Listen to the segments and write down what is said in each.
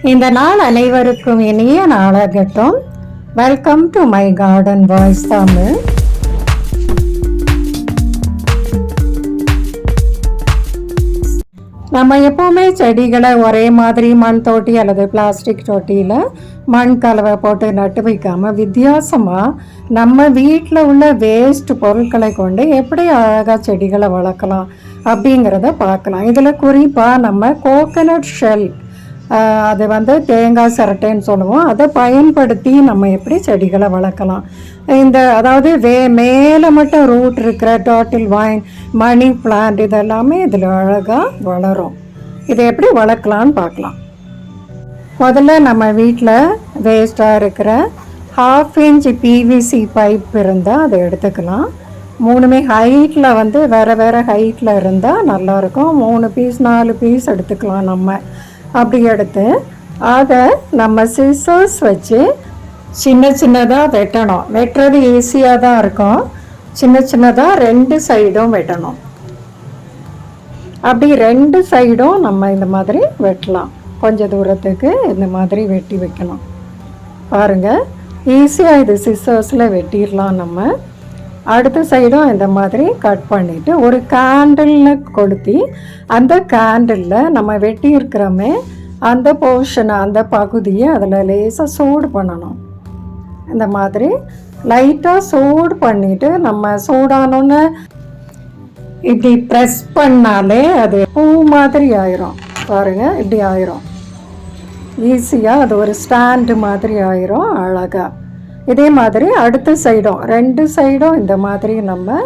இந்த நாள் அனைவருக்கும் இனிய நாளாகட்டும். Welcome to my garden voice Tamil. நம்ம எப்போவுமே செடிகளை ஒரே மாதிரி மண் தொட்டி அல்லது பிளாஸ்டிக் தொட்டியில் மண் கலவை போட்டு நட்டு வைக்காமல் வித்தியாசமாக நம்ம வீட்டில் உள்ள வேஸ்ட் பொருட்களை கொண்டு எப்படி அழகாக செடிகளை வளர்க்கலாம் அப்படிங்கிறத பார்க்கலாம். இதில் குறிப்பாக நம்ம கோகனட் ஷெல், அது தேங்காய் சிரட்டைன்னு சொல்லுவோம், அதை பயன்படுத்தி நம்ம எப்படி செடிகளை வளர்க்கலாம். அதாவது மேலே மட்டும் ரூட் இருக்கிற டர்ட்டில் வைன், மணி பிளான்ட் இதெல்லாமே இதில் அழகாக வளரும். இதை எப்படி வளர்க்கலான்னு பார்க்கலாம். முதல்ல நம்ம வீட்டில் வேஸ்ட்டாக இருக்கிற 1/2 இன்ச் பிவிசி பைப் இருந்தால் அதை எடுத்துக்கலாம். 3மே ஹைட்டில் வேறு ஹைட்டில் இருந்தால் நல்லாயிருக்கும். 3 பீஸ் 4 பீஸ் எடுத்துக்கலாம். நம்ம அப்படி எடுத்து அதை நம்ம சிசர்ஸ் வச்சு சின்னதாக வெட்டணும். வெட்டுறது ஈஸியாக தான் இருக்கும். சின்னதாக 2 சைடும் வெட்டணும். அப்படி 2 சைடும் நம்ம இந்த மாதிரி வெட்டலாம். கொஞ்சம் தூரத்துக்கு இந்த மாதிரி வெட்டி வைக்கணும். பாருங்கள், ஈஸியாக இது சிசர்ஸில் வெட்டிடலாம். நம்ம அடுத்த சைடும் இந்த மாதிரி கட் பண்ணிவிட்டு ஒரு கேண்டிலில் கொளுத்தி அந்த கேண்டிலில் நம்ம வெட்டி இருக்கிறோமே அந்த போர்ஷனை, அந்த பகுதியை அதில் லேசாக சூடு பண்ணணும். இந்த மாதிரி லைட்டாக சூடு பண்ணிவிட்டு நம்ம சூடானோன்னு இப்படி ப்ரெஸ் பண்ணாலே அது பூ மாதிரி ஆயிரும். பாருங்கள், இப்படி ஆயிரும். ஈஸியாக அது ஒரு ஸ்டாண்டு மாதிரி ஆயிரும் அழகாக. இதே மாதிரி அடுத்த சைடும் 2 சைடும் இந்த மாதிரி நம்ம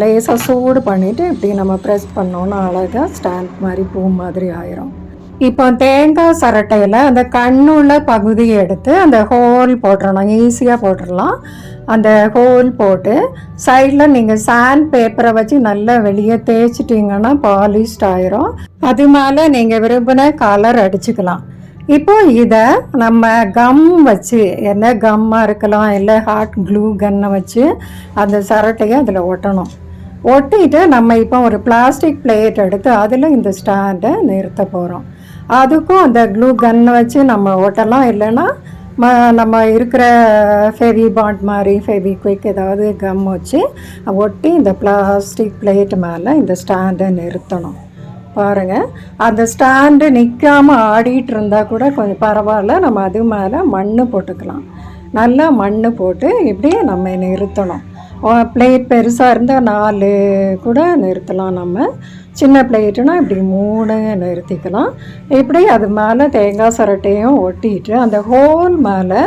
லேசாக சூடு பண்ணிவிட்டு இப்படி நம்ம ப்ரெஸ் பண்ணோன்னா அழகாக ஸ்டாண்ட் மாதிரி பூ மாதிரி ஆயிரும். இப்போ தேங்காய் சரட்டையில் அந்த கண்ணுள்ள பகுதியை எடுத்து அந்த ஹோல் போட்டுடணும். ஈஸியாக போட்டுடலாம். அந்த ஹோல் போட்டு சைடில் நீங்கள் சாண்ட் பேப்பரை வச்சு நல்லா வெளியே தேய்ச்சிட்டிங்கன்னா பாலிஷ்ட் ஆயிரும். அது மேலே நீங்கள் விரும்பின கலர் அடிச்சுக்கலாம். இப்போ இதை நம்ம கம் வச்சு, என்ன கம்மாக இருக்கலாம், இல்லை ஹாட் க்ளூ கன்னை வச்சு அந்த சரட்டையை அதில் ஒட்டணும். ஒட்டிட்டு நம்ம இப்போ ஒரு பிளாஸ்டிக் பிளேட் எடுத்து அதில் இந்த ஸ்டாண்டை நிறுத்த போகிறோம். அதுக்கும் அந்த க்ளூ கன்னை வச்சு நம்ம ஒட்டலாம். இல்லைன்னா நம்ம இருக்கிற ஃபெவி பாண்ட் மாதிரி ஃபெவிக்விக் ஏதாவது கம் வச்சு ஒட்டி இந்த பிளாஸ்டிக் பிளேட் மேலே இந்த ஸ்டாண்டை நிறுத்தணும். பாருங்கள், அந்த ஸ்டாண்டு நிற்காமல் ஆடிட்டு இருந்தால் கூட கொஞ்சம் பரவாயில்ல. நம்ம அது மேலே மண் போட்டுக்கலாம். நல்லா மண் போட்டு இப்படி நம்ம நிறுத்தணும். பிளேட் பெருசாக இருந்தால் 4 கூட நிறுத்தலாம். நம்ம சின்ன பிளேட்டுனா இப்படி 3 நிறுத்திக்கலாம். இப்படி அது மேலே தேங்காய் சரட்டையும் ஒட்டிட்டு அந்த ஹோல் மேலே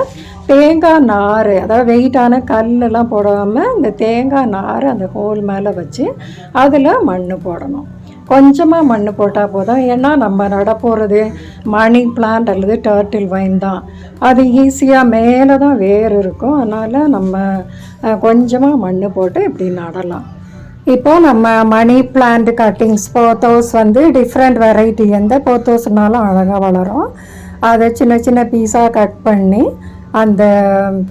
தேங்காய் நார், அதாவது வெயிட்டான கல்லெல்லாம் போடாமல் இந்த தேங்காய் நார் அந்த ஹோல் மேலே வச்சு அதில் மண் போடணும். கொஞ்சமாக மண் போட்டால் போதும். ஏன்னா நம்ம நட போகிறது மணி பிளான்ட் அல்லது டர்ட்டில் வைன் தான். அது ஈஸியாக மேலே தான் வேர் இருக்கும். அதனால் நம்ம கொஞ்சமாக மண் போட்டு இப்படி நடலாம். இப்போது நம்ம money plant cuttings pothos different variety, எந்த போத்தோஸ்னாலும் அழகாக வளரும். அதை சின்ன பீஸாக கட் பண்ணி அந்த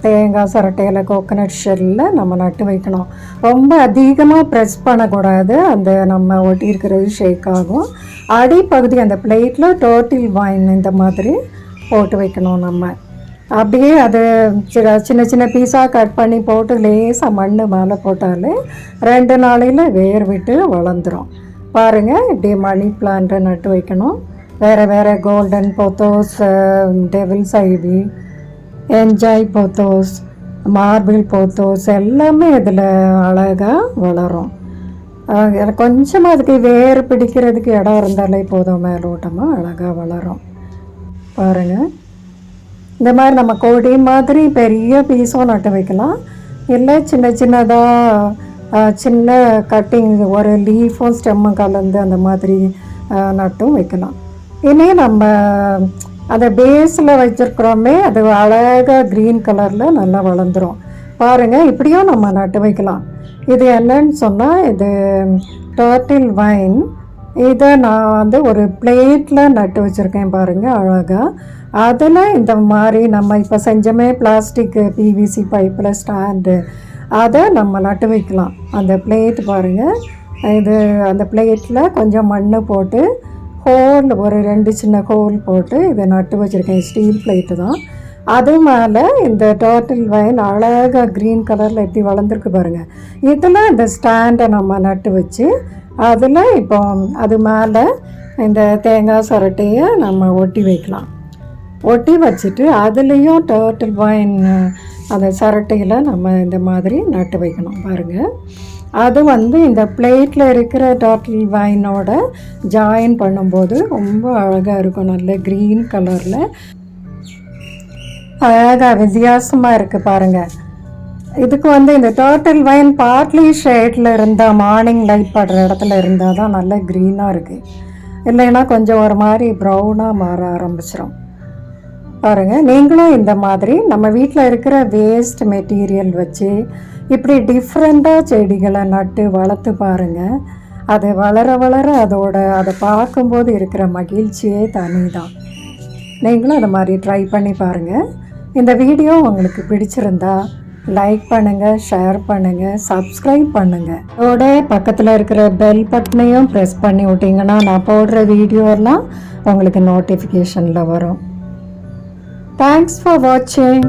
தேங்காய் சரட்டையில் கோகனட் ஷெல்லில் நம்ம நட்டு வைக்கணும். ரொம்ப அதிகமாக ப்ரெஸ் பண்ணக்கூடாது. அந்த நம்ம ஒட்டியிருக்கிறது ஷேக் ஆகும். அடிப்பகுதி அந்த பிளேட்டில் டர்ட்டில் வைன் இந்த மாதிரி போட்டு வைக்கணும். நம்ம அப்படியே அது சின்ன பீஸாக கட் பண்ணி போட்டு லேசாக மண் மேலே போட்டாலே 2 நாளையில் வேர் விட்டு வளர்ந்துடும். பாருங்கள், இப்படி மணி பிளான்ட்டை நட்டு வைக்கணும். வேறு golden pothos, devil's ivy, enjoy pothos, marble pothos எல்லாமே இதில் அழகாக வளரும். கொஞ்சமாக அதுக்கு வேர் பிடிக்கிறதுக்கு இடம் இருந்தாலே போதும், மேலோட்டமாக அழகாக வளரும். பாருங்கள், இந்த மாதிரி நம்ம கொடி மாதிரி பெரிய பீஸும் நட்டு வைக்கலாம். இல்லை சின்ன கட்டிங் ஒரு லீஃபும் ஸ்டெம்மும் கலந்து அந்த மாதிரி நட்டும் வைக்கலாம். இனி நம்ம அந்த பேஸில் வச்சுருக்குறோமே அது அழகாக க்ரீன் கலரில் நல்லா வளர்ந்துடும். பாருங்கள், இப்படியும் நம்ம நட்டு வைக்கலாம். இது என்னன்னு சொன்னால், இது டர்ட்டில் வைன். இதை நான் ஒரு பிளேட்டில் நட்டு வச்சுருக்கேன். பாருங்கள், அழகாக அதில் இந்த மாதிரி நம்ம இப்போ செஞ்சமே பிளாஸ்டிக் பிவிசி பைப்பில் ஸ்டாண்டு, அதை நம்ம நட்டு வைக்கலாம். அந்த பிளேட் பாருங்கள், இது அந்த பிளேட்டில் கொஞ்சம் மண் போட்டு ஹோல் ஒரு 2 சின்ன ஹோல் போட்டு இதை நட்டு வச்சுருக்கேன். ஸ்டீல் பிளேட்டு தான். அது மேலே இந்த டர்ட்டில் வைன் அழகாக க்ரீன் கலரில் எப்படி வளர்ந்துருக்கு பாருங்கள். இதில் இந்த ஸ்டாண்டை நம்ம நட்டு வச்சு அதில் இப்போ அது மேலே இந்த தேங்காய் சொரட்டையை நம்ம ஒட்டி வைக்கலாம். ஒட்டி வச்சுட்டு அதுலேயும் டர்ட்டில் வைன் அந்த சரட்டையில் நம்ம இந்த மாதிரி நட்டு வைக்கணும் பாருங்கள். அது இந்த பிளேட்டில் இருக்கிற டர்ட்டில் வைனோட ஜாயின் பண்ணும்போது ரொம்ப அழகாக இருக்கும். நல்ல க்ரீன் கலரில் அழகாக வித்தியாசமாக இருக்குது பாருங்கள். இதுக்கு இந்த டர்ட்டில் வைன் பார்ட்லி ஷேடில் இருந்தால், மார்னிங் லைட் படுற இடத்துல இருந்தால் தான் நல்ல க்ரீனாக இருக்குது. இல்லைன்னா கொஞ்சம் ஒரு மாதிரி ப்ரௌனாக மாற ஆரம்பிச்சிடும் பாருங்கள். நீங்களும் இந்த மாதிரி நம்ம வீட்டில் இருக்கிற வேஸ்ட் மெட்டீரியல் வச்சு இப்படி டிஃப்ரெண்ட்டாக செடிகளை நட்டு வளர்த்து பாருங்கள். அது வளர வளர அதை பார்க்கும்போது இருக்கிற மகிழ்ச்சியே தனி தான். நீங்களும் அது மாதிரி ட்ரை பண்ணி பாருங்கள். இந்த வீடியோ உங்களுக்கு பிடிச்சிருந்தா லைக் பண்ணுங்கள், ஷேர் பண்ணுங்கள், சப்ஸ்கிரைப் பண்ணுங்கள். அதோட பக்கத்தில் இருக்கிற பெல் பட்டனையும் ப்ரெஸ் பண்ணி விட்டிங்கன்னா நான் போடுற வீடியோலாம் உங்களுக்கு நோட்டிஃபிகேஷனில் வரும். Thanks for watching.